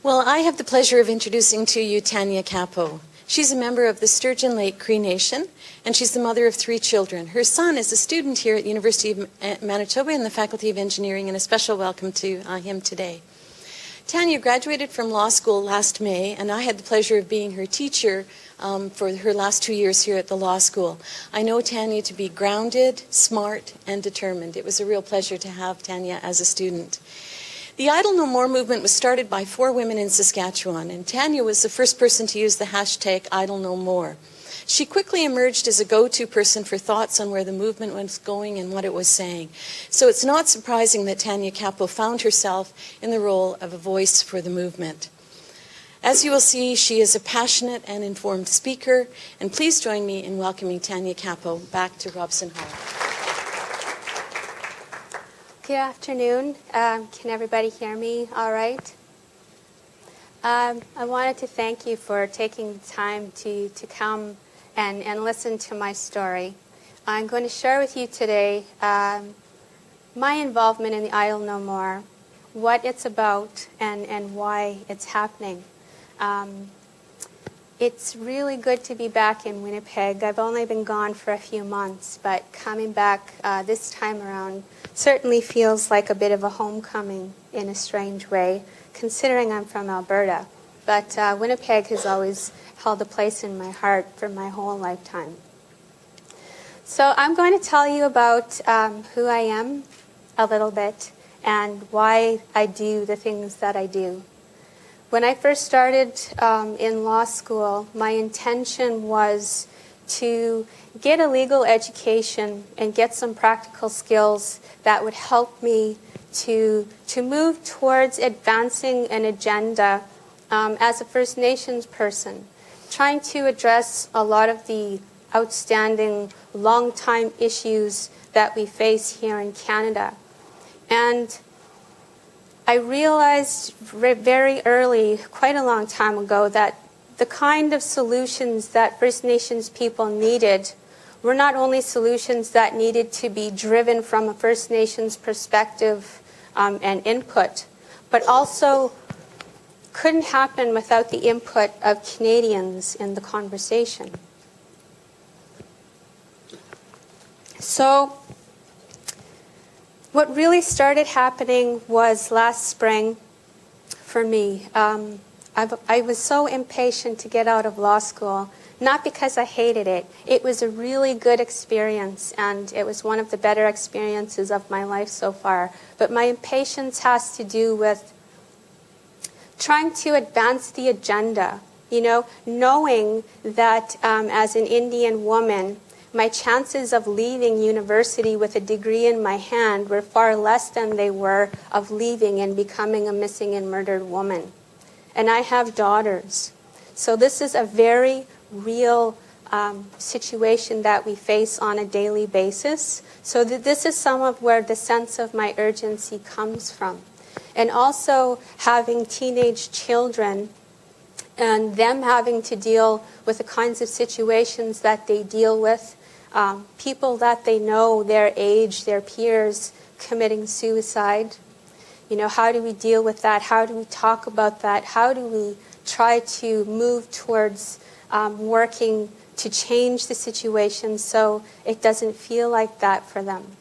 Well, I have the pleasure of introducing to you Tanya Kappo. She's a member of the Sturgeon Lake Cree Nation, and she's the mother of 3 children. Her son is a student here at University of Manitoba in the Faculty of Engineering, and a special welcome to him today. Tanya graduated from law school last May, and I had the pleasure of being her teacher for her last 2 years here at the law school. I know Tanya to be grounded, smart, and determined. It was a real pleasure to have Tanya as a student. The Idle No More movement was started by 4 women in Saskatchewan, and Tanya was the first person to use the hashtag Idle No More. She quickly emerged as a go-to person for thoughts on where the movement was going and what it was saying. So it's not surprising that Tanya Kappo found herself in the role of a voice for the movement. As you will see, she is a passionate and informed speaker, and please join me in welcoming Tanya Kappo back to Robson Hall. Good afternoon. Can everybody hear me all right? I wanted to thank you for taking the time to come and listen to my story. I'm going to share with you today my involvement in the Idle No More, what it's about, and why it's happening. It's really good to be back in Winnipeg. I've only been gone for a few months, but coming back this time around certainly feels like a bit of a homecoming in a strange way, considering I'm from Alberta. But Winnipeg has always held a place in my heart for my whole lifetime. So I'm going to tell you about who I am a little bit and why I do the things that I do. When I first started in law school, my intention was to get a legal education and get some practical skills that would help me to move towards advancing an agenda as a First Nations person, trying to address a lot of the outstanding long-time issues that we face here in Canada. And I realized very early, quite a long time ago, that the kind of solutions that First Nations people needed were not only solutions that needed to be driven from a First Nations perspective and input, but also couldn't happen without the input of Canadians in the conversation. So what really started happening was last spring for me. I was so impatient to get out of law school, not because I hated it. It was a really good experience, and it was one of the better experiences of my life so far. But my impatience has to do with trying to advance the agenda, knowing that as an Indian woman, my chances of leaving university with a degree in my hand were far less than they were of leaving and becoming a missing and murdered woman. And I have daughters. So this is a very real situation that we face on a daily basis. So this is some of where the sense of my urgency comes from. And also having teenage children and them having to deal with the kinds of situations that they deal with, people that they know, their age, their peers, committing suicide. How do we deal with that? How do we talk about that? How do we try to move towards working to change the situation so it doesn't feel like that for them?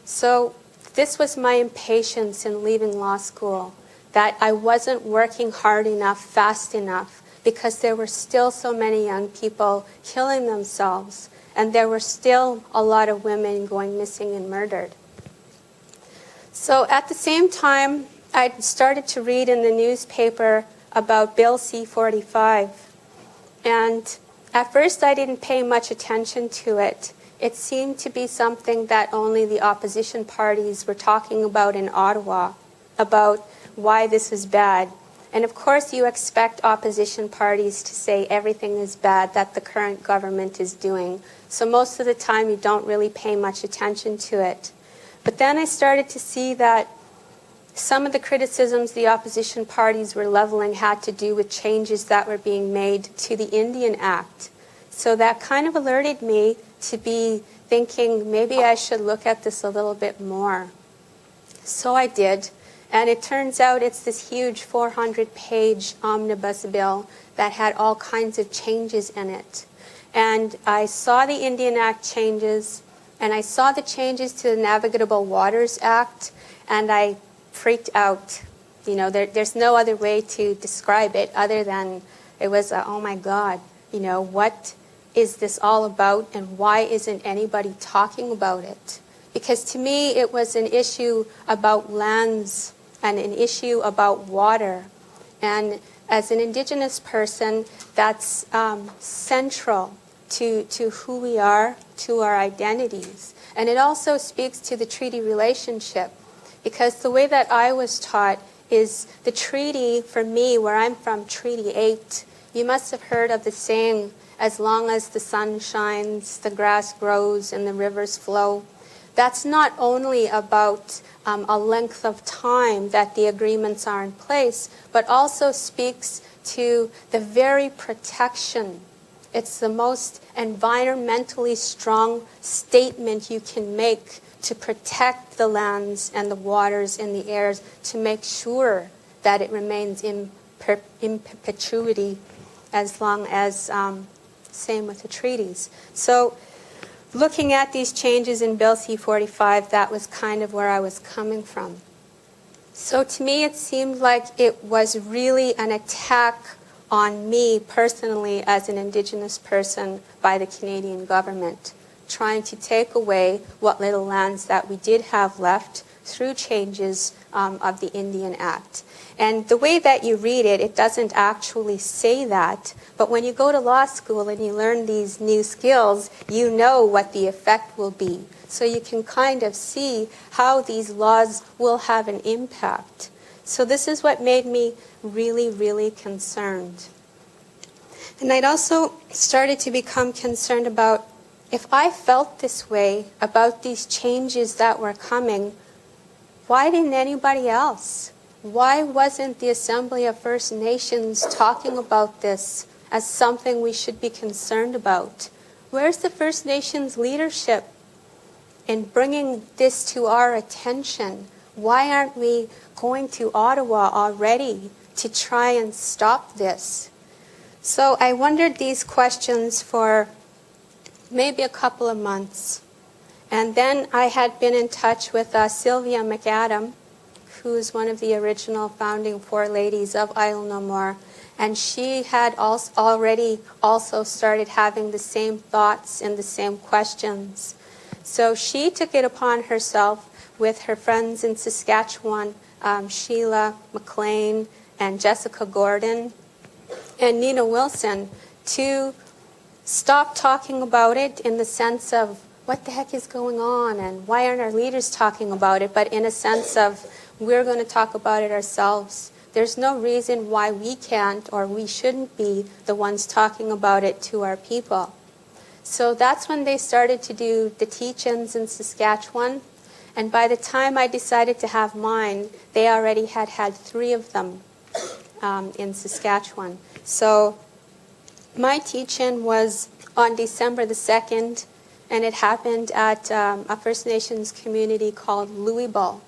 So this was my impatience in leaving law school, that I wasn't working hard enough, fast enough, because there were still so many young people killing themselves, and there were still a lot of women going missing and murdered. So at the same time, I started to read in the newspaper about Bill C-45. And at first I didn't pay much attention to it. It seemed to be something that only the opposition parties were talking about in Ottawa, about why this was bad. And of course you expect opposition parties to say everything is bad that the current government is doing. So most of the time you don't really pay much attention to it. But then I started to see that some of the criticisms the opposition parties were leveling had to do with changes that were being made to the Indian Act. So that kind of alerted me to be thinking maybe I should look at this a little bit more. So I did, And it turns out it's this huge 400-page omnibus bill that had all kinds of changes in it. And I saw the Indian Act changes, and I saw the changes to the Navigable Waters Act, and I freaked out. You know, there's no other way to describe it other than it was, oh my God, you know, what is this all about, and why isn't anybody talking about it? Because to me, it was an issue about lands and an issue about water. And as an Indigenous person, that's central to who we are, to our identities. And it also speaks to the treaty relationship, because the way that I was taught is the treaty, for me, where I'm from, Treaty 8, you must have heard of the saying, as long as the sun shines, the grass grows, and the rivers flow. That's not only about a length of time that the agreements are in place, but also speaks to the very protection. It's the most environmentally strong statement you can make to protect the lands and the waters and the airs, to make sure that it remains in perpetuity as long as, same with the treaties. So looking at these changes in Bill C-45, that was kind of where I was coming from. So to me, it seemed like it was really an attack on me personally as an Indigenous person by the Canadian government, trying to take away what little lands that we did have left through changes of the Indian Act. And the way that you read it, it doesn't actually say that, but when you go to law school and you learn these new skills, you know what the effect will be. So you can kind of see how these laws will have an impact. So this is what made me really, really concerned. And I'd also started to become concerned about, if I felt this way about these changes that were coming, why didn't anybody else? Why wasn't the Assembly of First Nations talking about this as something we should be concerned about? Where's the First Nations leadership in bringing this to our attention? Why aren't we going to Ottawa already to try and stop this? So I wondered these questions for maybe a couple of months. And then I had been in touch with Sylvia McAdam, who's one of the original founding four ladies of Isle No More. And she had already also started having the same thoughts and the same questions. So she took it upon herself with her friends in Saskatchewan, Sheila McLean and Jessica Gordon and Nina Wilson, to stop talking about it in the sense of what the heck is going on and why aren't our leaders talking about it, but in a sense of we're going to talk about it ourselves. There's no reason why we can't or we shouldn't be the ones talking about it to our people. So that's when they started to do the teach-ins in Saskatchewan. And by the time I decided to have mine, they already had 3 of them in Saskatchewan. So my teach-in was on December the 2nd, and it happened at a First Nations community called Louisville.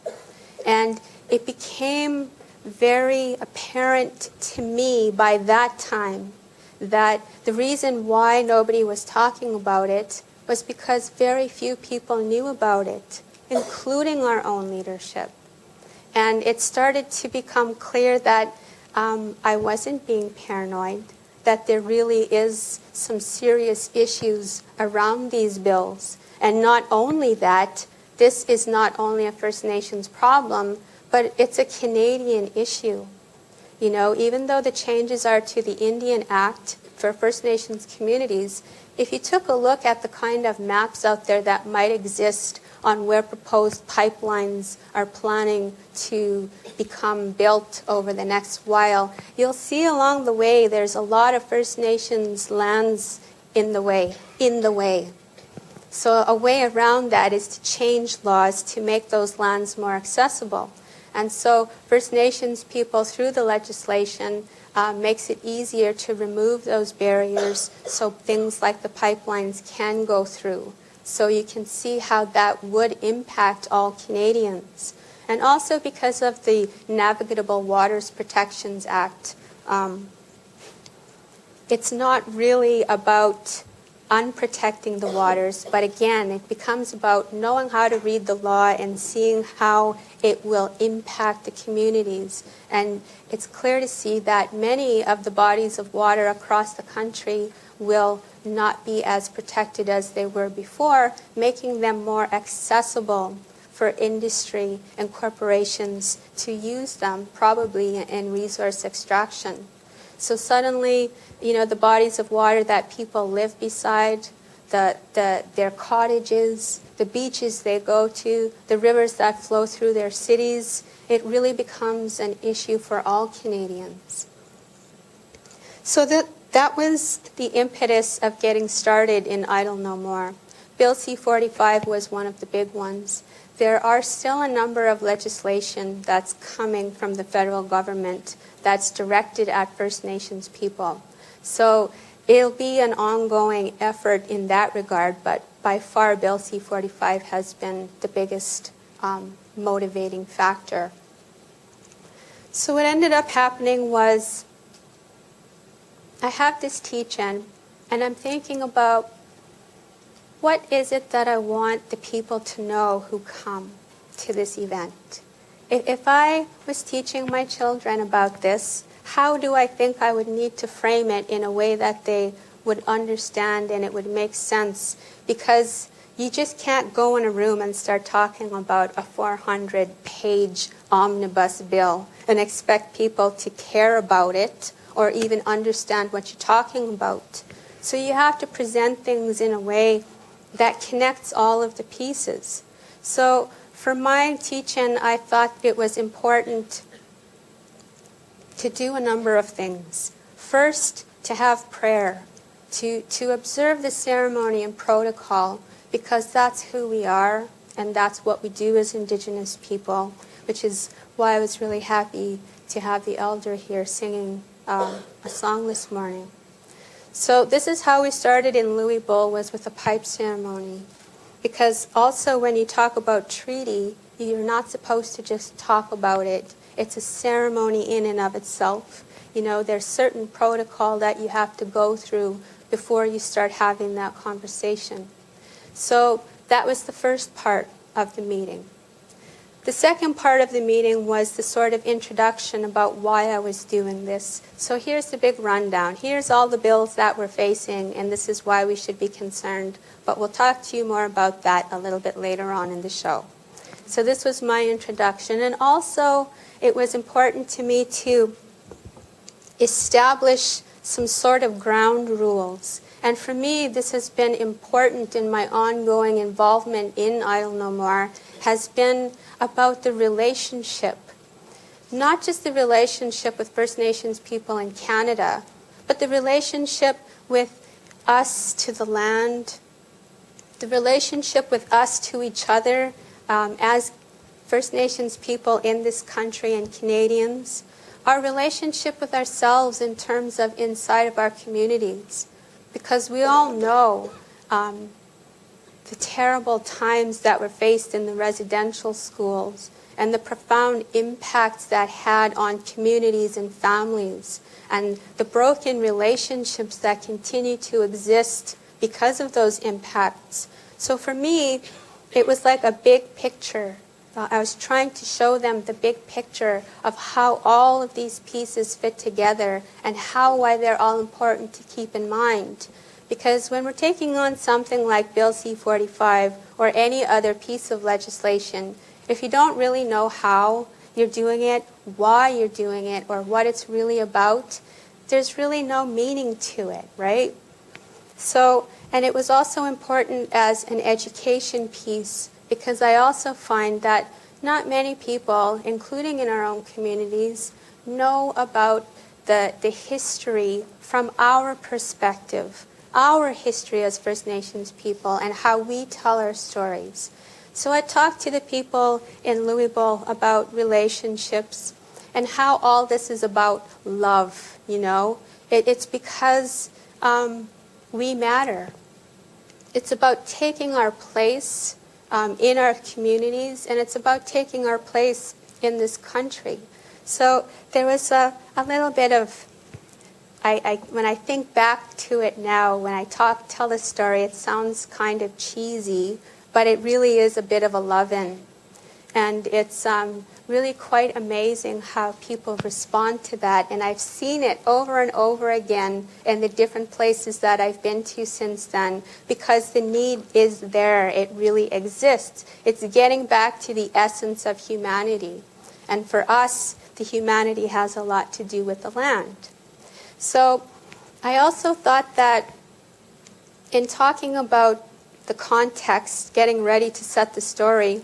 And it became very apparent to me by that time that the reason why nobody was talking about it was because very few people knew about it, including our own leadership. And it started to become clear that I wasn't being paranoid, that there really is some serious issues around these bills. And not only that, this is not only a First Nations problem, but it's a Canadian issue. You know, even though the changes are to the Indian Act for First Nations communities, if you took a look at the kind of maps out there that might exist on where proposed pipelines are planning to become built over the next while, you'll see along the way there's a lot of First Nations lands in the way. So a way around that is to change laws to make those lands more accessible. And so First Nations people, through the legislation, makes it easier to remove those barriers so things like the pipelines can go through. So you can see how that would impact all Canadians. and also because of the Navigable Waters Protections Act. It's not really about unprotecting the waters, but again, it becomes about knowing how to read the law and seeing how it will impact the communities. And it's clear to see that many of the bodies of water across the country will not be as protected as they were before, making them more accessible for industry and corporations to use them, probably in resource extraction. So suddenly, the bodies of water that people live beside, their cottages, the beaches they go to, the rivers that flow through their cities, it really becomes an issue for all Canadians. So that was the impetus of getting started in Idle No More. Bill C-45 was one of the big ones. There are still a number of legislation that's coming from the federal government that's directed at First Nations people. So it'll be an ongoing effort in that regard, but by far Bill C-45 has been the biggest motivating factor. So what ended up happening was I have this teach-in, and I'm thinking about what is it that I want the people to know who come to this event. If I was teaching my children about this, how do I think I would need to frame it in a way that they would understand and it would make sense? Because you just can't go in a room and start talking about a 400-page omnibus bill and expect people to care about it or even understand what you're talking about. So you have to present things in a way that connects all of the pieces. So for my teaching, I thought it was important to do a number of things. First, to have prayer, to observe the ceremony and protocol, because that's who we are and that's what we do as Indigenous people, which is why I was really happy to have the elder here singing a song this morning. So this is how we started in Louisville, was with a pipe ceremony. Because also when you talk about treaty, you're not supposed to just talk about it. It's a ceremony in and of itself. There's certain protocol that you have to go through before you start having that conversation. So that was the first part of the meeting. The second part of the meeting was the sort of introduction about why I was doing this. So here's the big rundown. Here's all the bills that we're facing, and this is why we should be concerned. But we'll talk to you more about that a little bit later on in the show. So this was my introduction. And also, it was important to me to establish some sort of ground rules. And for me, this has been important in my ongoing involvement in Idle No More, has been about the relationship, not just the relationship with First Nations people in Canada, but the relationship with us to the land, the relationship with us to each other as First Nations people in this country and Canadians, our relationship with ourselves in terms of inside of our communities. Because we all know the terrible times that were faced in the residential schools and the profound impacts that had on communities and families and the broken relationships that continue to exist because of those impacts. So for me, it was like a big picture. I was trying to show them the big picture of how all of these pieces fit together and why they're all important to keep in mind. Because when we're taking on something like Bill C-45 or any other piece of legislation, if you don't really know how you're doing it, why you're doing it, or what it's really about, there's really no meaning to it, right? So, and it was also important as an education piece, because I also find that not many people, including in our own communities, know about the history from our perspective, our history as First Nations people, and how we tell our stories. So I talked to the people in Louisville about relationships and how all this is about love, It's because we matter. It's about taking our place in our communities, and it's about taking our place in this country. So there was a little bit of, when I think back to it now, when I tell the story, it sounds kind of cheesy, but it really is a bit of a love-in. And it's really quite amazing how people respond to that. And I've seen it over and over again in the different places that I've been to since then, because the need is there. It really exists. It's getting back to the essence of humanity. And for us, the humanity has a lot to do with the land. So I also thought that in talking about the context, getting ready to set the story,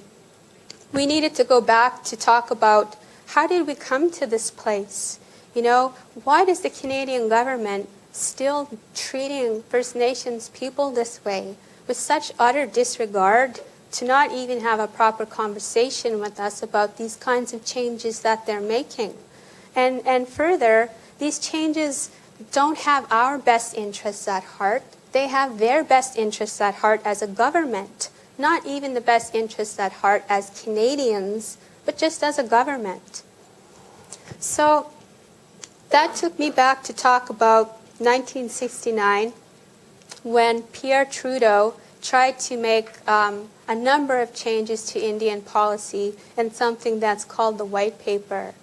we needed to go back to talk about how did we come to this place? You know, why does the Canadian government still treating First Nations people this way with such utter disregard, to not even have a proper conversation with us about these kinds of changes that they're making? And further, these changes don't have our best interests at heart. They have their best interests at heart as a government, not even the best interests at heart as Canadians, but just as a government. So that took me back to talk about 1969, when Pierre Trudeau tried to make a number of changes to Indian policy in something that's called the White Paper.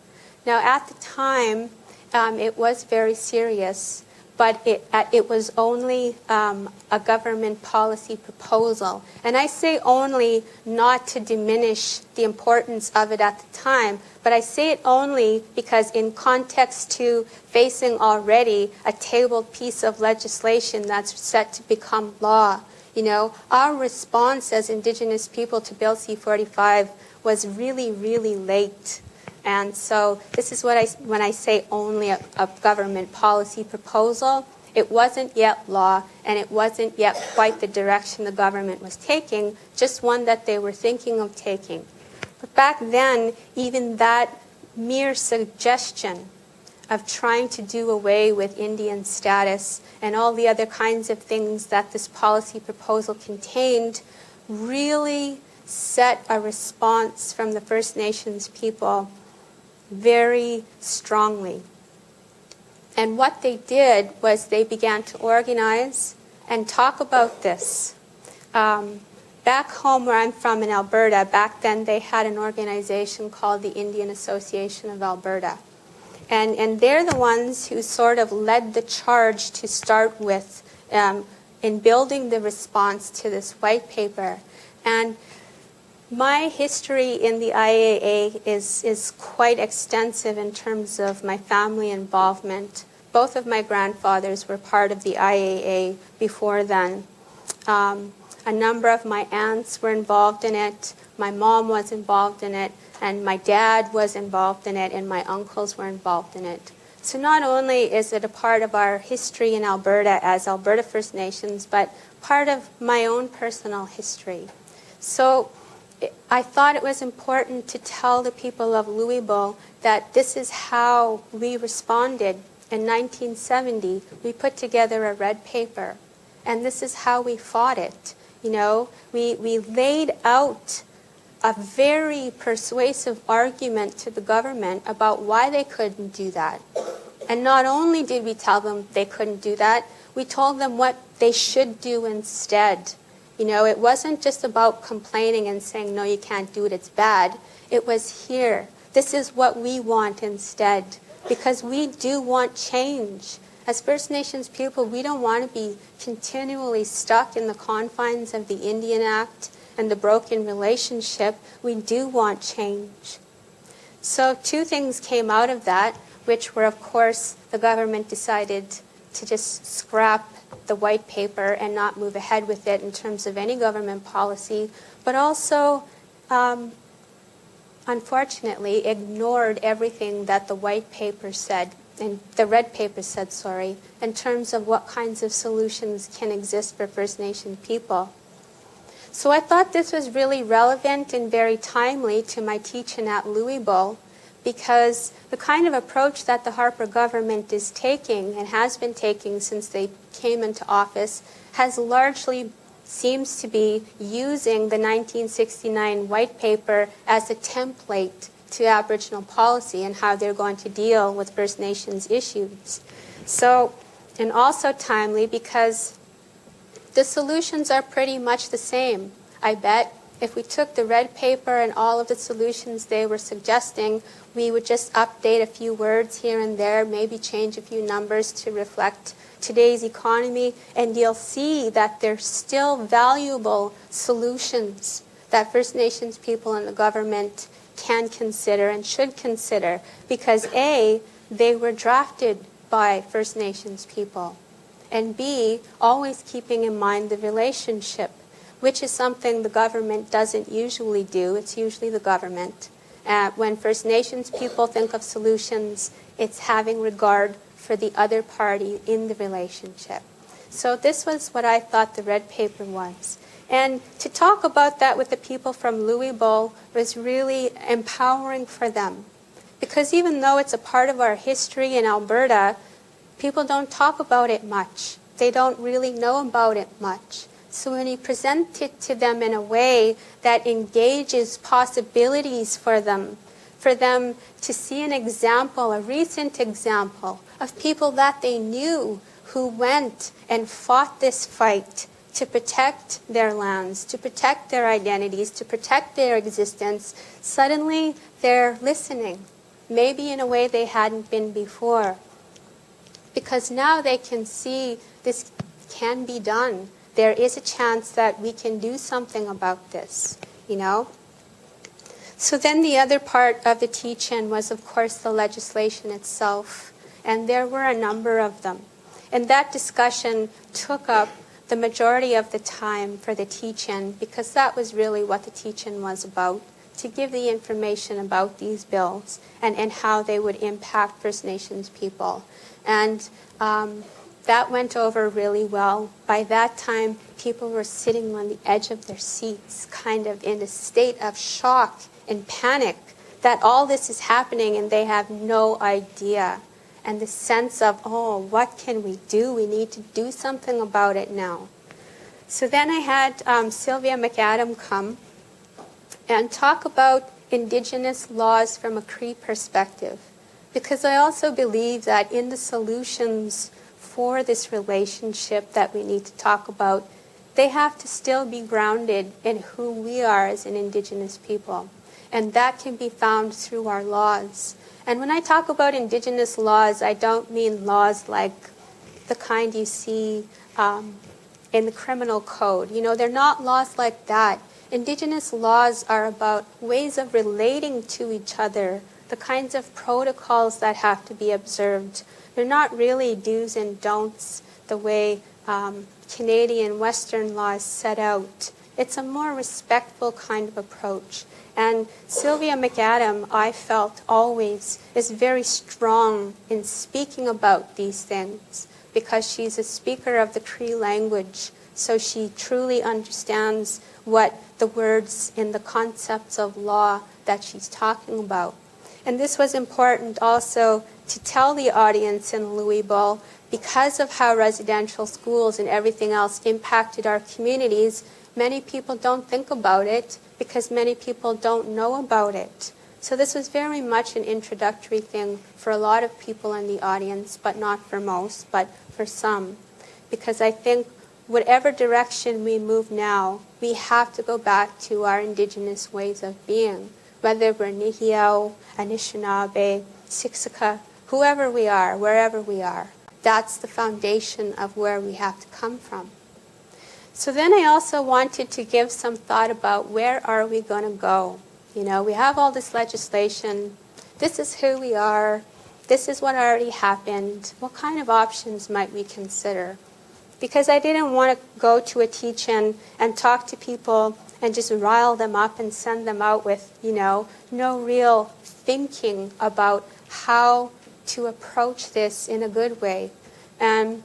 Now, at the time, it was very serious, but it was only a government policy proposal. And I say only not to diminish the importance of it at the time, but I say it only because in context to facing already a tabled piece of legislation that's set to become law, you know, our response as Indigenous people to Bill C-45 was really, really late. And so this is what when I say only a government policy proposal, it wasn't yet law, and it wasn't yet quite the direction the government was taking, just one that they were thinking of taking. But back then, even that mere suggestion of trying to do away with Indian status and all the other kinds of things that this policy proposal contained really set a response from the First Nations people very strongly. And what they did was they began to organize and talk about this. Back home where I'm from in Alberta, back then they had an organization called the Indian Association of Alberta. And they're the ones who sort of led the charge to start with in building the response to this white paper. And my history in the IAA is quite extensive in terms of my family involvement. Both of my grandfathers were part of the IAA before then. A number of my aunts were involved in it. My mom was involved in it, and my dad was involved in it, and my uncles were involved in it. So not only is it a part of our history in Alberta as Alberta First Nations, but part of my own personal history. So I thought it was important to tell the people of Louisville that this is how we responded. In 1970, we put together a red paper, and this is how we fought it. You know, we laid out a very persuasive argument to the government about why they couldn't do that. And not only did we tell them they couldn't do that, we told them what they should do instead. You know, it wasn't just about complaining and saying, no, you can't do it, it's bad. It was here. This is what we want instead, because we do want change. As First Nations people, we don't want to be continually stuck in the confines of the Indian Act and the broken relationship. We do want change. So two things came out of that, which were, of course, the government decided to just scrap the white paper and not move ahead with it in terms of any government policy, but also, unfortunately, ignored everything that the white paper said, and the red paper said, in terms of what kinds of solutions can exist for First Nation people. So I thought this was really relevant and very timely to my teaching at Louisville, because the kind of approach that the Harper government is taking and has been taking since they came into office has largely seems to be using the 1969 white paper as a template to Aboriginal policy and how they're going to deal with First Nations issues. So, and also timely because the solutions are pretty much the same. I bet if we took the red paper and all of the solutions they were suggesting, we would just update a few words here and there, maybe change a few numbers to reflect today's economy, and you'll see that there's still valuable solutions that First Nations people and the government can consider and should consider because A, they were drafted by First Nations people, and B, always keeping in mind the relationship, which is something the government doesn't usually do. It's usually the government. When First Nations people think of solutions, it's having regard for the other party in the relationship. So this was what I thought the red paper was. And to talk about that with the people from Louisville was really empowering for them. Because even though it's a part of our history in Alberta, people don't talk about it much. They don't really know about it much. So when you present it to them in a way that engages possibilities for them to see an example, a recent example of people that they knew who went and fought this fight to protect their lands, to protect their identities, to protect their existence, suddenly they're listening, maybe in a way they hadn't been before. Because now they can see this can be done. There is a chance that we can do something about this, you know? So then the other part of the teach-in was, of course, the legislation itself. And there were a number of them. And that discussion took up the majority of the time for the teach-in because that was really what the teach-in was about, to give the information about these bills and how they would impact First Nations people. And that went over really well. By that time, people were sitting on the edge of their seats, kind of in a state of shock and panic that all this is happening and they have no idea. And the sense of, oh, what can we do? We need to do something about it now. So then I had Sylvia McAdam come and talk about Indigenous laws from a Cree perspective. Because I also believe that in the solutions for this relationship that we need to talk about, they have to still be grounded in who we are as an Indigenous people. And that can be found through our laws. And when I talk about Indigenous laws, I don't mean laws like the kind you see in the criminal code. You know, they're not laws like that. Indigenous laws are about ways of relating to each other, the kinds of protocols that have to be observed. They're not really do's and don'ts the way Canadian Western laws set out. It's a more respectful kind of approach. And Sylvia McAdam, I felt always, is very strong in speaking about these things because she's a speaker of the Cree language, so she truly understands what the words in the concepts of law that she's talking about. And this was important also to tell the audience in Louisville, because of how residential schools and everything else impacted our communities, many people don't think about it because many people don't know about it. So this was very much an introductory thing for a lot of people in the audience, but not for most, but for some. Because I think whatever direction we move now, we have to go back to our Indigenous ways of being, whether we're Nihiau, Anishinaabe, Siksika, whoever we are, wherever we are. That's the foundation of where we have to come from. So then I also wanted to give some thought about where are we going to go. You know, we have all this legislation. This is who we are. This is what already happened. What kind of options might we consider? Because I didn't want to go to a teach-in and talk to people and just rile them up and send them out with, you know, no real thinking about how to approach this in a good way. And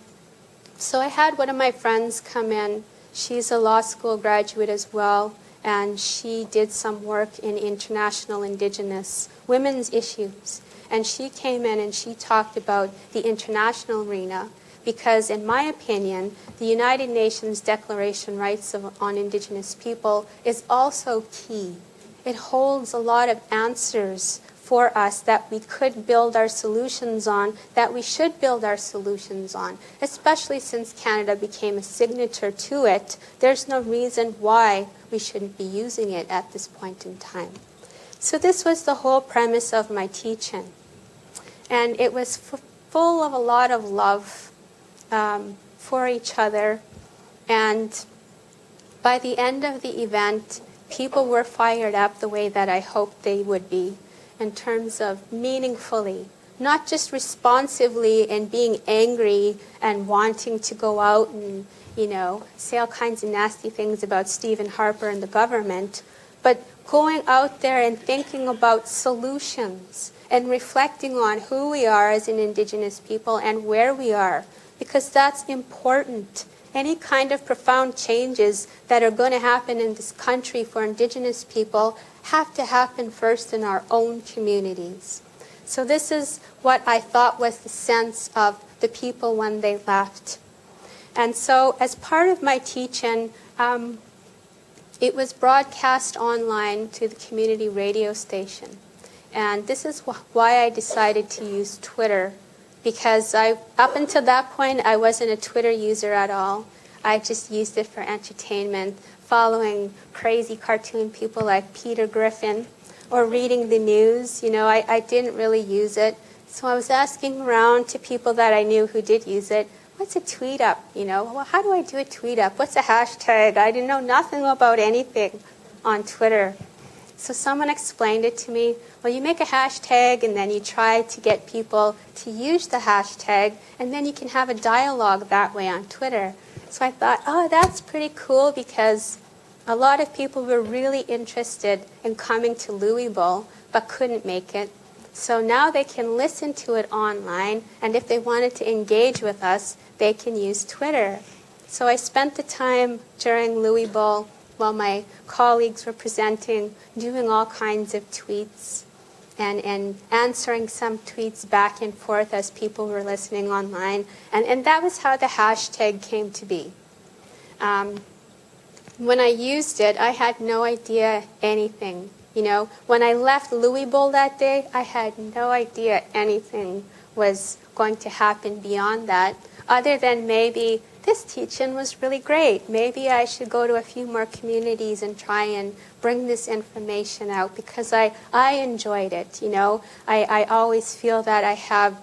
so I had one of my friends come in. She's a law school graduate as well, and she did some work in international Indigenous women's issues. And she came in and she talked about the international arena, because in my opinion, the United Nations Declaration Rights on Indigenous People is also key. It holds a lot of answers for us that we could build our solutions on, that we should build our solutions on, especially since Canada became a signatory to it. There's no reason why we shouldn't be using it at this point in time. So this was the whole premise of my teaching. And it was full of a lot of love for each other. And by the end of the event, people were fired up the way that I hoped they would be, in terms of meaningfully, not just responsively and being angry and wanting to go out and, say all kinds of nasty things about Stephen Harper and the government, but going out there and thinking about solutions and reflecting on who we are as an Indigenous people and where we are, because that's important. Any kind of profound changes that are going to happen in this country for Indigenous people have to happen first in our own communities. So this is what I thought was the sense of the people when they left. And so as part of my teaching, it was broadcast online to the community radio station. And this is why I decided to use Twitter, because up until that point, I wasn't a Twitter user at all. I just used it for entertainment, following crazy cartoon people like Peter Griffin, or reading the news. I didn't really use it. So I was asking around to people that I knew who did use it, what's a tweet up? Well, how do I do a tweet up? What's a hashtag? I didn't know nothing about anything on Twitter. So someone explained it to me. Well, you make a hashtag and then you try to get people to use the hashtag, and then you can have a dialogue that way on Twitter. So I thought, oh, that's pretty cool, because a lot of people were really interested in coming to Louisville but couldn't make it. So now they can listen to it online, and if they wanted to engage with us, they can use Twitter. So I spent the time during Louisville, while my colleagues were presenting, doing all kinds of tweets and answering some tweets back and forth as people were listening online. And that was how the hashtag came to be. When I used it, I had no idea anything. When I left Louisville that day, I had no idea anything was going to happen beyond that, other than maybe this teaching was really great. Maybe I should go to a few more communities and try and bring this information out, because I enjoyed it. I always feel that I have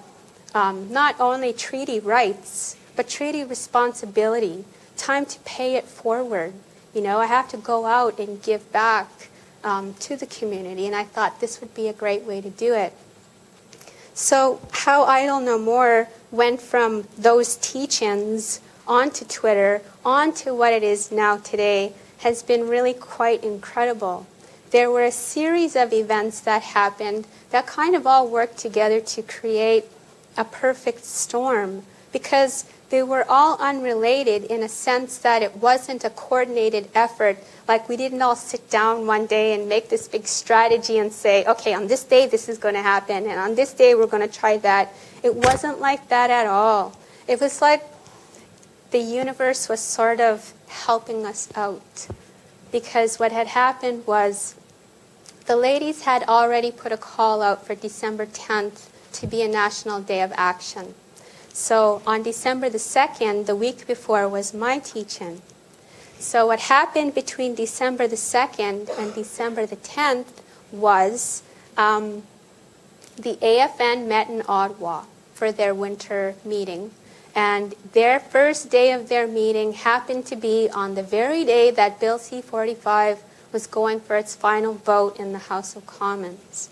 not only treaty rights, but treaty responsibility, time to pay it forward. I have to go out and give back to the community, and I thought this would be a great way to do it. So How Idle No More went from those teach-ins onto Twitter, onto what it is now today, has been really quite incredible. There were a series of events that happened that kind of all worked together to create a perfect storm, because they were all unrelated in a sense that it wasn't a coordinated effort. Like, we didn't all sit down one day and make this big strategy and say, okay, on this day this is going to happen, and on this day we're going to try that. It wasn't like that at all. It was like the universe was sort of helping us out, because what had happened was the ladies had already put a call out for December 10th to be a National Day of Action. So on December the 2nd, the week before, was my teach-in. So what happened between December the 2nd and December the 10th was the AFN met in Ottawa for their winter meeting. And their first day of their meeting happened to be on the very day that Bill C-45 was going for its final vote in the House of Commons.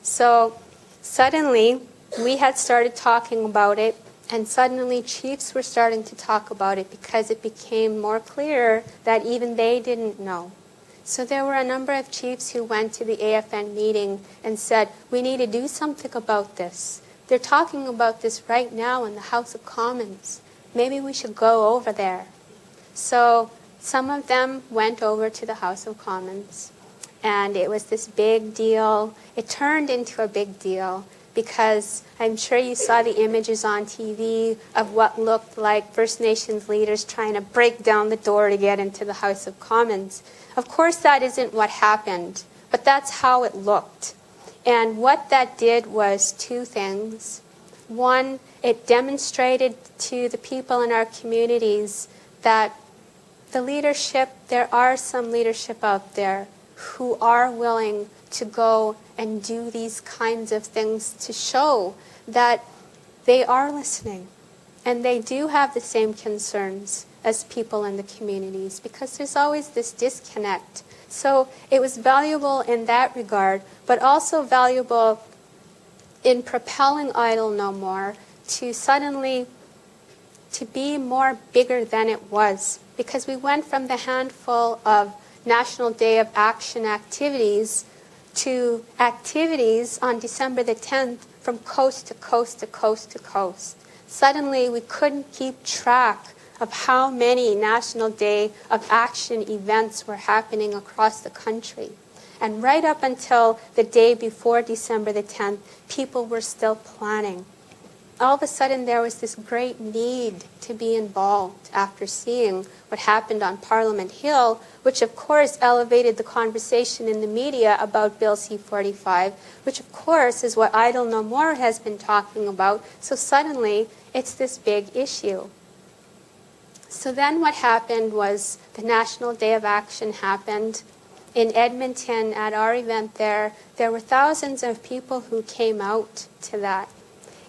So suddenly, we had started talking about it, and suddenly chiefs were starting to talk about it, because it became more clear that even they didn't know. So there were a number of chiefs who went to the AFN meeting and said, we need to do something about this. They're talking about this right now in the House of Commons. Maybe we should go over there. So some of them went over to the House of Commons, and it was this big deal. It turned into a big deal. because I'm sure you saw the images on TV of what looked like First Nations leaders trying to break down the door to get into the House of Commons. Of course, that isn't what happened, but that's how it looked. And what that did was two things. One, it demonstrated to the people in our communities that the leadership, there are some leadership out there who are willing to go and do these kinds of things to show that they are listening and they do have the same concerns as people in the communities, because there's always this disconnect. So it was valuable in that regard, but also valuable in propelling Idle No More to suddenly to be more bigger than it was, because we went from the handful of National Day of Action activities to activities on December the 10th from coast to coast to coast to coast. Suddenly we couldn't keep track of how many National Day of Action events were happening across the country. And right up until the day before December the 10th, people were still planning. All of a sudden there was this great need to be involved after seeing what happened on Parliament Hill, which of course elevated the conversation in the media about Bill C-45, which of course is what Idle No More has been talking about. So suddenly it's this big issue. So then what happened was the National Day of Action happened. In Edmonton, at our event there were thousands of people who came out to that.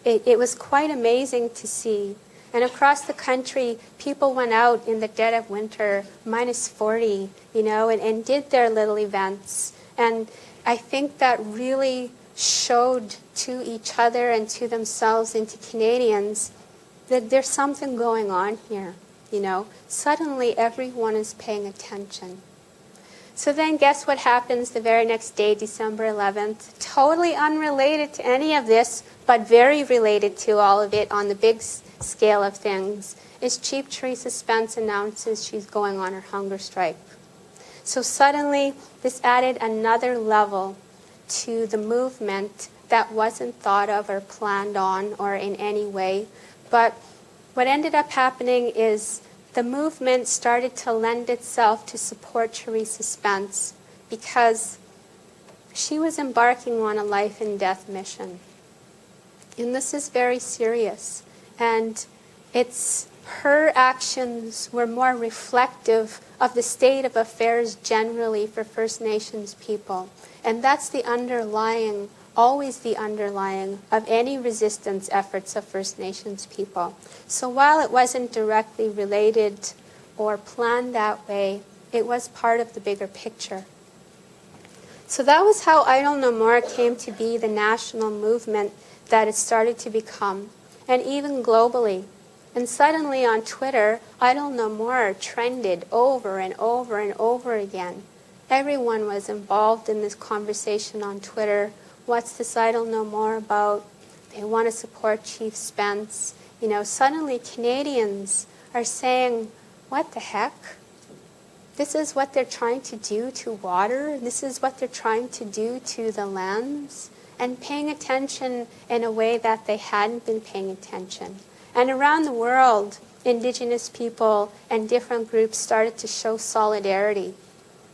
It was quite amazing to see. And across the country, people went out in the dead of winter, minus 40, and did their little events. And I think that really showed to each other and to themselves and to Canadians that there's something going on here, Suddenly everyone is paying attention. So then guess what happens the very next day, December 11th? Totally unrelated to any of this, but very related to all of it on the big scale of things, is Chief Theresa Spence announces she's going on her hunger strike. So suddenly this added another level to the movement that wasn't thought of or planned on or in any way. But what ended up happening is the movement started to lend itself to support Theresa Spence because she was embarking on a life and death mission. And this is very serious. And her actions were more reflective of the state of affairs generally for First Nations people. And that's always the underlying of any resistance efforts of First Nations people. So while it wasn't directly related or planned that way, it was part of the bigger picture. So that was how Idle No More came to be the national movement that it started to become, and even globally. And suddenly on Twitter, Idle No More trended over and over and over again. Everyone was involved in this conversation on Twitter. What's this Idle No More about? They want to support Chief Spence. Suddenly Canadians are saying, what the heck? This is what they're trying to do to water. This is what they're trying to do to the lands. And paying attention in a way that they hadn't been paying attention. And around the world, Indigenous people and different groups started to show solidarity.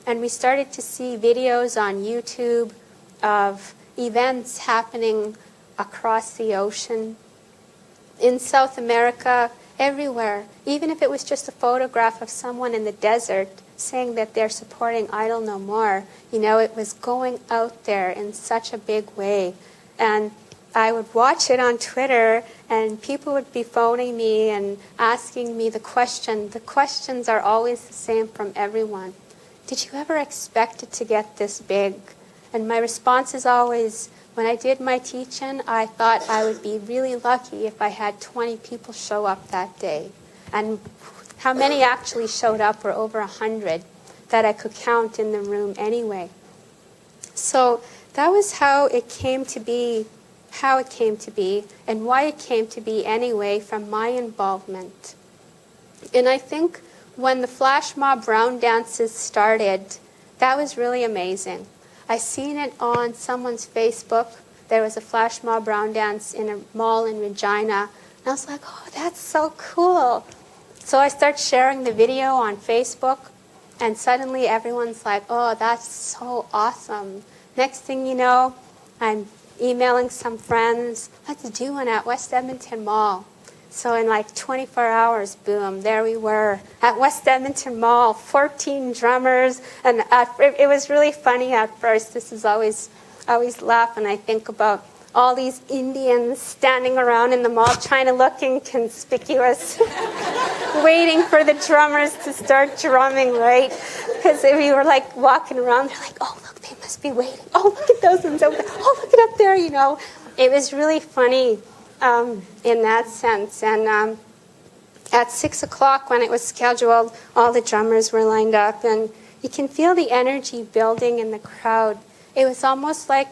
And we started to see videos on YouTube of events happening across the ocean, in South America, everywhere. Even if it was just a photograph of someone in the desert saying that they're supporting Idle No More, it was going out there in such a big way. And I would watch it on Twitter, and people would be phoning me and asking me the question. The questions are always the same from everyone. Did you ever expect it to get this big? And my response is always, when I did my teach-in, I thought I would be really lucky if I had 20 people show up that day. And how many actually showed up were over 100 that I could count in the room anyway. So that was how it came to be, and why it came to be anyway from my involvement. And I think when the flash mob round dances started, that was really amazing. I seen it on someone's Facebook there was a flash mob round dance in a mall in Regina. And I was like, oh, that's so cool. So I start sharing the video on Facebook, and suddenly everyone's like, oh, that's so awesome. Next thing you know, I'm emailing some friends, let's do one at West Edmonton Mall. So in like 24 hours, boom, there we were at West Edmonton Mall, 14 drummers. And it was really funny at first. This is always laugh when I think about all these Indians standing around in the mall trying to look inconspicuous, waiting for the drummers to start drumming, right? Because if you were like walking around, they're like, oh, look, they must be waiting. Oh, look at those ones over there. Oh, look at up there, you know. It was really funny in that sense. And at 6 o'clock when it was scheduled, all the drummers were lined up, and you can feel the energy building in the crowd. It was almost like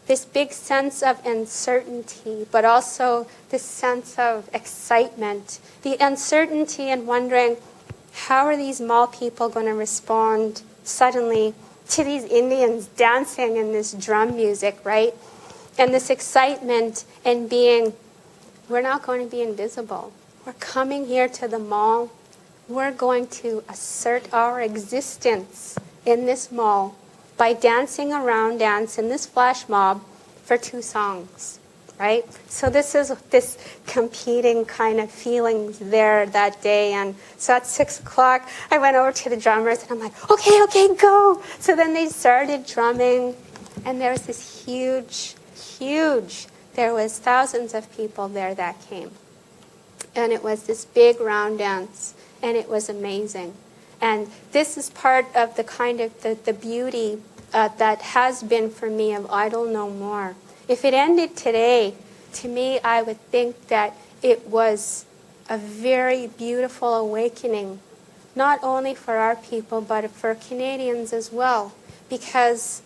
this big sense of uncertainty, but also this sense of excitement. The uncertainty and wondering, how are these mall people going to respond suddenly to these Indians dancing in this drum music, right? And this excitement and being, we're not going to be invisible. We're coming here to the mall. We're going to assert our existence in this mall by dancing a round dance in this flash mob for 2 songs, right? So this is this competing kind of feelings there that day. And so at 6 o'clock, I went over to the drummers, and I'm like, okay, go. So then they started drumming, and there was this huge, there was thousands of people there that came. And it was this big round dance, and it was amazing. And this is part of the kind of the beauty that has been for me of Idle No More. If it ended today, to me, I would think that it was a very beautiful awakening, not only for our people, but for Canadians as well, because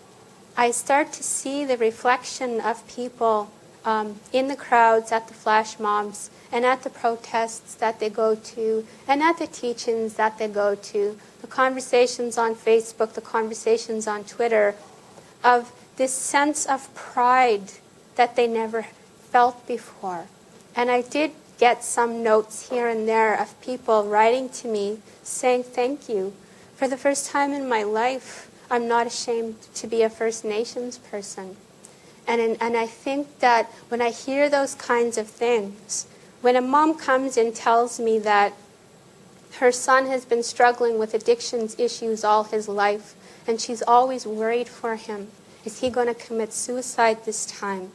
I start to see the reflection of people in the crowds, at the flash mobs, and at the protests that they go to, and at the teach-ins that they go to, the conversations on Facebook, the conversations on Twitter, of this sense of pride that they never felt before. And I did get some notes here and there of people writing to me saying, thank you. For the first time in my life, I'm not ashamed to be a First Nations person. And I think that when I hear those kinds of things, when a mom comes and tells me that her son has been struggling with addictions issues all his life, and she's always worried for him, is he going to commit suicide this time?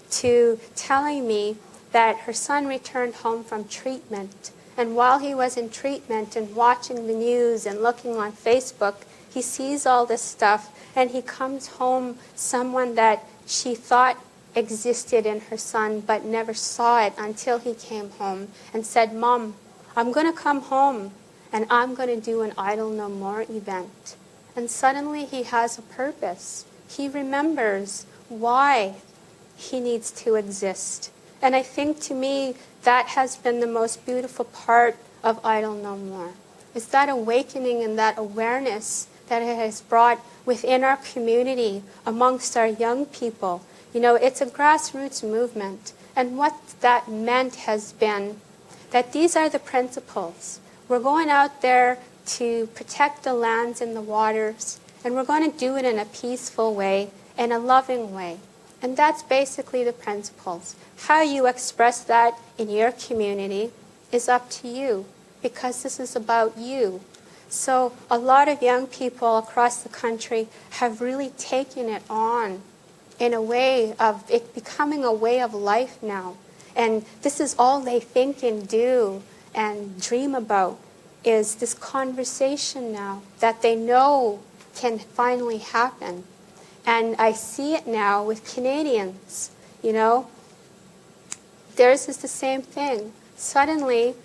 To telling me that her son returned home from treatment, and while he was in treatment and watching the news and looking on Facebook, he sees all this stuff, and he comes home someone that she thought existed in her son but never saw it until he came home and said, Mom, I'm going to come home and I'm going to do an Idle No More event. And suddenly he has a purpose. He remembers why he needs to exist. And I think to me that has been the most beautiful part of Idle No More, is that awakening and that awareness that it has brought within our community, amongst our young people. You know, it's a grassroots movement. And what that meant has been that these are the principles. We're going out there to protect the lands and the waters, and we're going to do it in a peaceful way, in a loving way. And that's basically the principles. How you express that in your community is up to you, because this is about you. So a lot of young people across the country have really taken it on in a way of it becoming a way of life now. And this is all they think and do and dream about, is this conversation now that they know can finally happen. And I see it now with Canadians, you know. Theirs is the same thing. Suddenly,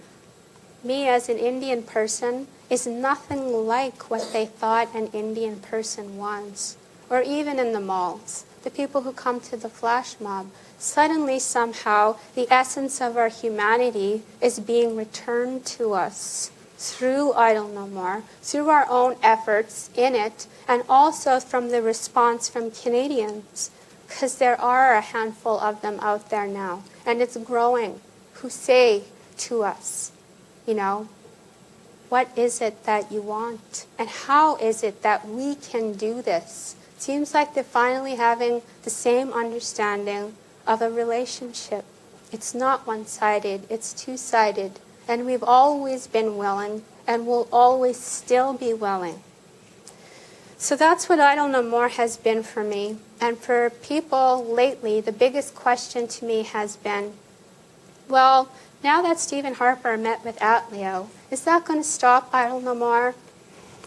me as an Indian person is nothing like what they thought an Indian person was. Or even in the malls, the people who come to the flash mob. Suddenly, somehow, the essence of our humanity is being returned to us through Idle No More, through our own efforts in it, and also from the response from Canadians. because there are a handful of them out there now, and it's growing, who say to us, you know, what is it that you want? And how is it that we can do this? Seems like they're finally having the same understanding of a relationship. It's not one-sided, it's two-sided. And we've always been willing and will always still be willing. So that's what Idle No More has been for me. And for people lately, the biggest question to me has been, well, now that Steve and Harper met with Atleo, is that going to stop Idle No More?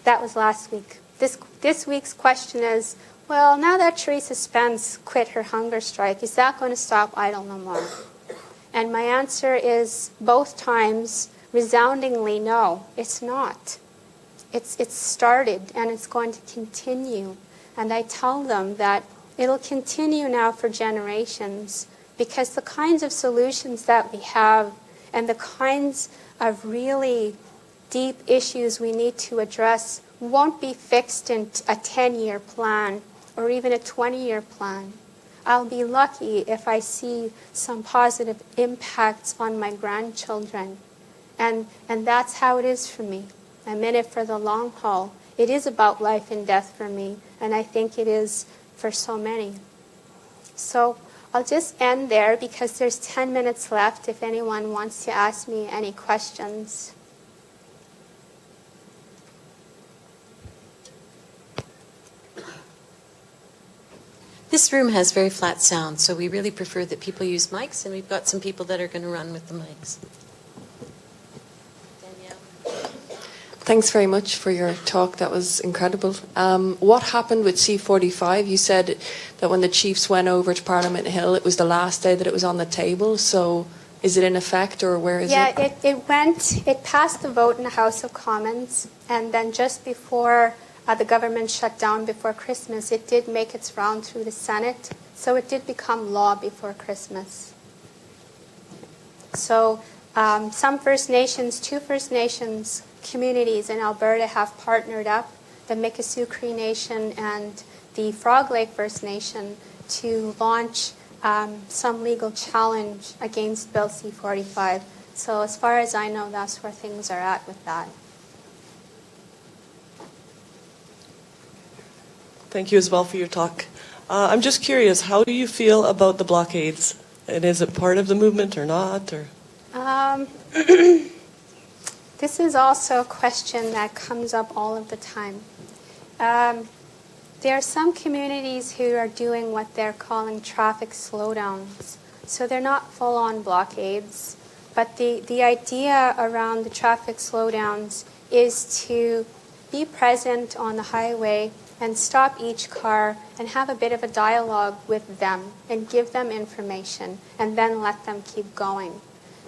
That was last week. This week's question is, well, now that Teresa Spence quit her hunger strike, is that going to stop Idle No More? And my answer is both times resoundingly no, it's not. It's started and it's going to continue. And I tell them that it'll continue now for generations because the kinds of solutions that we have and the kinds of really deep issues we need to address won't be fixed in a 10-year plan or even a 20-year plan. I'll be lucky if I see some positive impacts on my grandchildren. And that's how it is for me. I'm in it for the long haul. It is about life and death for me, and I think it is for so many. So I'll just end there because there's 10 minutes left if anyone wants to ask me any questions. This room has very flat sound, so we really prefer that people use mics, and we've got some people that are going to run with the mics. Danielle. Thanks very much for your talk. That was incredible. What happened with C45? You said that when the Chiefs went over to Parliament Hill, it was the last day that it was on the table. So is it in effect, or where is it? Yeah, it passed the vote in the House of Commons, and then just before the government shut down before Christmas, it did make its round through the Senate, so it did become law before Christmas. So some First Nations, two First Nations communities in Alberta have partnered up, the Mikisew Cree Nation and the Frog Lake First Nation, to launch some legal challenge against Bill C-45. So as far as I know, that's where things are at with that. Thank you as well for your talk. I'm just curious, how do you feel about the blockades? And is it part of the movement or not? Or This is also a question that comes up all of the time. There are some communities who are doing what they're calling traffic slowdowns. So they're not full-on blockades, but the idea around the traffic slowdowns is to be present on the highway and stop each car and have a bit of a dialogue with them and give them information and then let them keep going.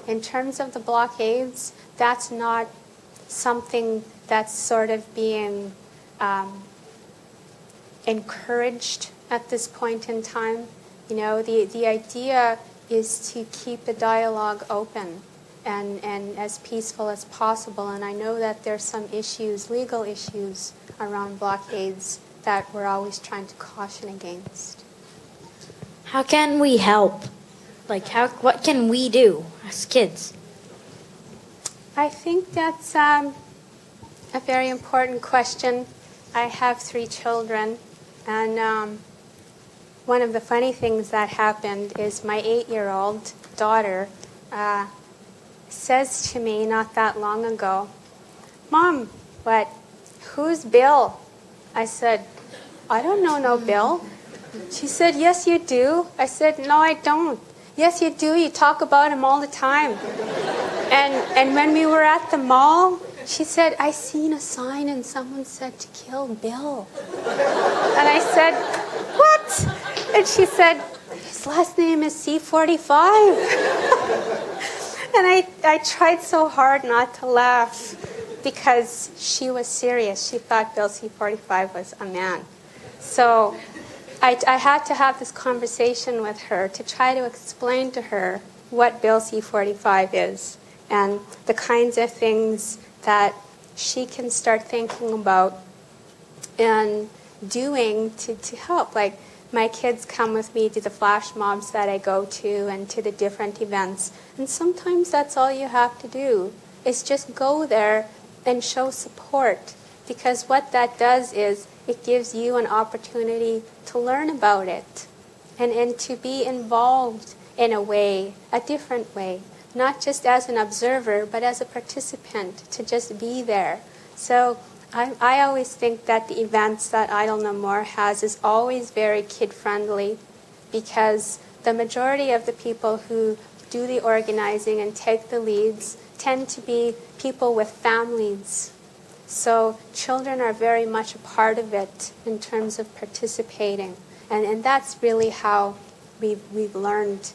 In terms of the blockades, that's not something that's sort of being encouraged at this point in time. You know, the idea is to keep the dialogue open and as peaceful as possible. And I know that there's some issues, legal issues, around blockades that we're always trying to caution against. How can we help? What can we do as kids? I think that's a very important question. I have 3 children, and one of the funny things that happened is my 8-year-old daughter says to me not that long ago, "Mom, who's Bill?" I said, "I don't know no Bill." She said, "Yes, you do." I said, "No, I don't." "Yes, you do. You talk about him all the time." And when we were at the mall, she said, "I seen a sign and someone said to kill Bill." And I said, "What?" And she said, "His last name is C-45. And I tried so hard not to laugh because she was serious. She thought Bill C-45 was a man. So I had to have this conversation with her to try to explain to her what Bill C-45 is and the kinds of things that she can start thinking about and doing to help. Like my kids come with me to the flash mobs that I go to and to the different events. And sometimes that's all you have to do, is just go there and show support. Because what that does is it gives you an opportunity to learn about it and to be involved in a way, a different way. Not just as an observer, but as a participant, to just be there. So I always think that the events that Idle No More has is always very kid-friendly, because the majority of the people who do the organizing and take the leads tend to be people with families. So children are very much a part of it in terms of participating. And that's really how we've learned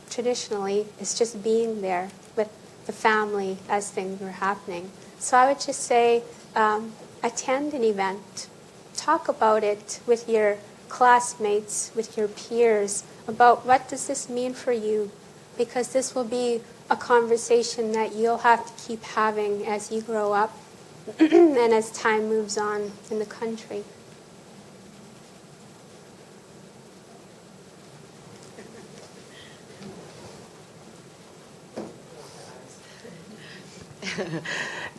traditionally, is just being there with the family as things were happening. So I would just say, attend an event. Talk about it with your classmates, with your peers, about what does this mean for you? Because this will be a conversation that you'll have to keep having as you grow up and as time moves on in the country.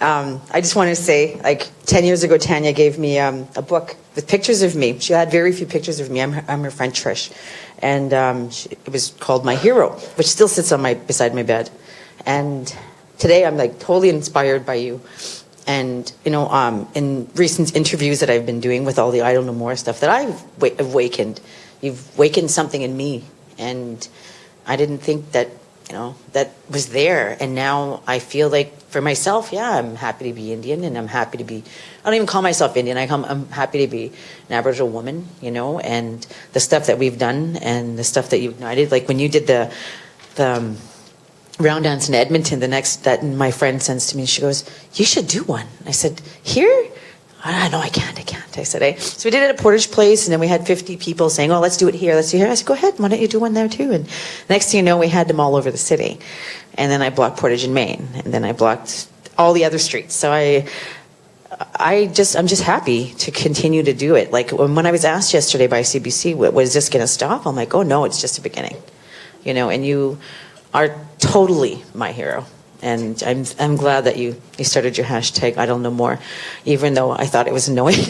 I just want to say, like 10 years ago, Tanya gave me a book with pictures of me. She had very few pictures of me. I'm her friend Trish, and it was called My Hero, which still sits on beside my bed. And today, I'm like totally inspired by you. And you know, in recent interviews that I've been doing with all the Idle No More stuff that I've awakened, you've awakened something in me, and I didn't think that, you know, that was there. And now I feel like for myself, yeah, I'm happy to be Indian, and I'm happy to be, I don't even call myself Indian, I'm happy to be an Aboriginal woman, you know, and the stuff that we've done and the stuff that you ignited, like when you did the round dance in Edmonton, that my friend sends to me, she goes, you should do one. I said, here? No, I can't. I said, hey. So we did it at Portage Place, and then we had 50 people saying, oh, let's do it here, let's do it here. I said, go ahead, why don't you do one there too? And next thing you know, we had them all over the city. And then I blocked Portage and Main, and then I blocked all the other streets. So I'm just happy to continue to do it. Like when I was asked yesterday by CBC, was this going to stop? I'm like, oh no, it's just a beginning. You know, and you are totally my hero. And I'm glad that you started your hashtag Idle No More, even though I thought it was annoying.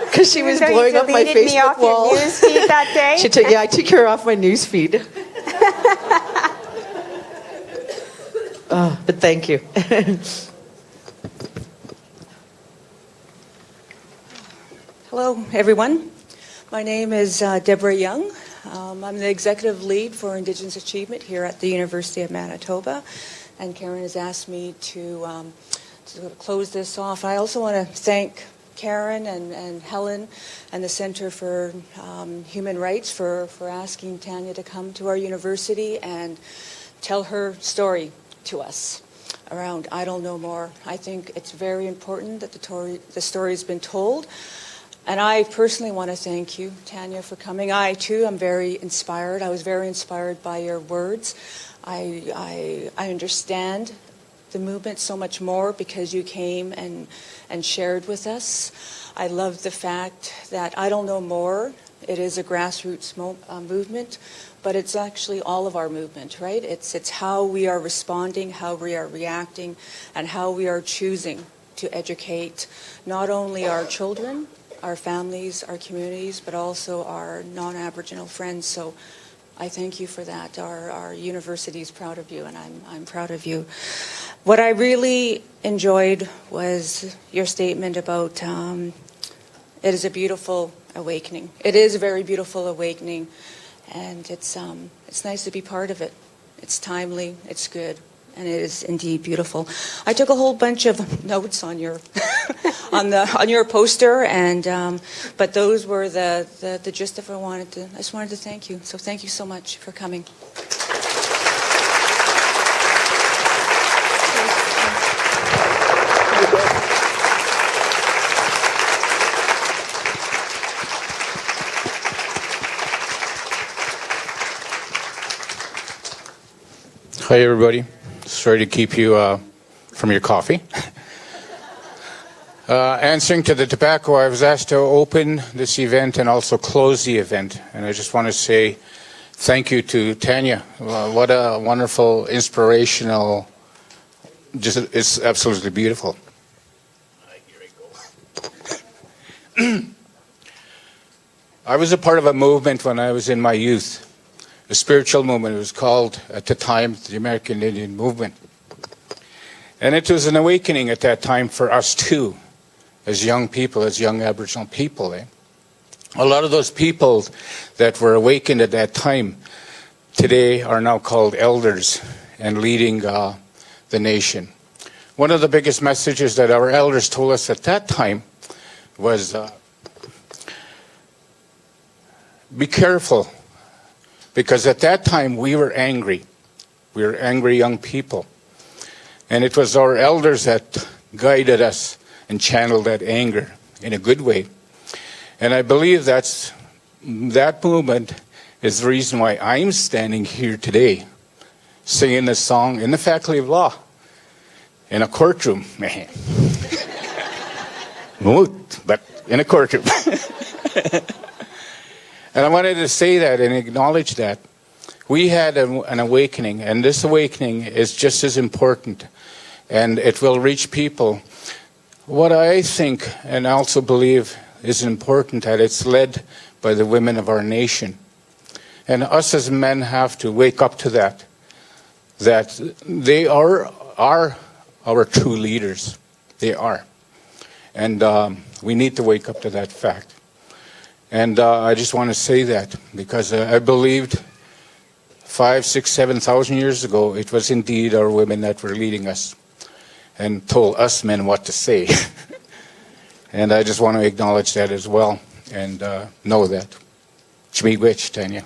Because she was blowing up my Facebook me off wall. Your news feed that day? I took her off my news feed. But thank you. Hello, everyone. My name is Deborah Young. I'm the executive lead for Indigenous Achievement here at the University of Manitoba, and Karen has asked me to close this off. I also want to thank Karen and Helen and the Center for Human Rights for asking Tanya to come to our university and tell her story to us around Idle No More. I think it's very important that the story has been told. And I personally want to thank you, Tanya, for coming. I, too, am very inspired. I was very inspired by your words. I understand the movement so much more because you came and shared with us. I love the fact that Idle No More, it is a grassroots movement, but it's actually all of our movement, right? It's how we are responding, how we are reacting, and how we are choosing to educate not only our children, our families, our communities, but also our non-Aboriginal friends. So I thank you for that. Our university is proud of you, and I'm proud of you. What I really enjoyed was your statement about it is a beautiful awakening. It is a very beautiful awakening, and it's nice to be part of it. It's timely, it's good, and it is indeed beautiful. I took a whole bunch of notes on your on your poster, and but those were the gist of what I just wanted to thank you. So thank you so much for coming. Hi, everybody. Sorry to keep you from your coffee. Answering to the tobacco, I was asked to open this event and also close the event. And I just want to say thank you to Tanya. What a wonderful, inspirational, it's absolutely beautiful. I was a part of a movement when I was in my youth, a spiritual movement. It was called, at the time, the American Indian Movement. And it was an awakening at that time for us too, as young people, as young Aboriginal people. A lot of those people that were awakened at that time today are now called elders and leading the nation. One of the biggest messages that our elders told us at that time was be careful, because at that time we were angry. We were angry young people. And it was our elders that guided us and channeled that anger in a good way. And I believe that movement is the reason why I'm standing here today, singing this song in the Faculty of Law, in a courtroom. But in a courtroom. And I wanted to say that and acknowledge that. We had an awakening, and this awakening is just as important, and it will reach people. What I think and also believe is important, that it's led by the women of our nation. And us as men have to wake up to that they are our true leaders. They are. And we need to wake up to that fact. And I just want to say that because I believed 5,000, 6,000, 7,000 years ago, it was indeed our women that were leading us and told us men what to say. And I just want to acknowledge that as well and know that. Chmiigwech, Tanya.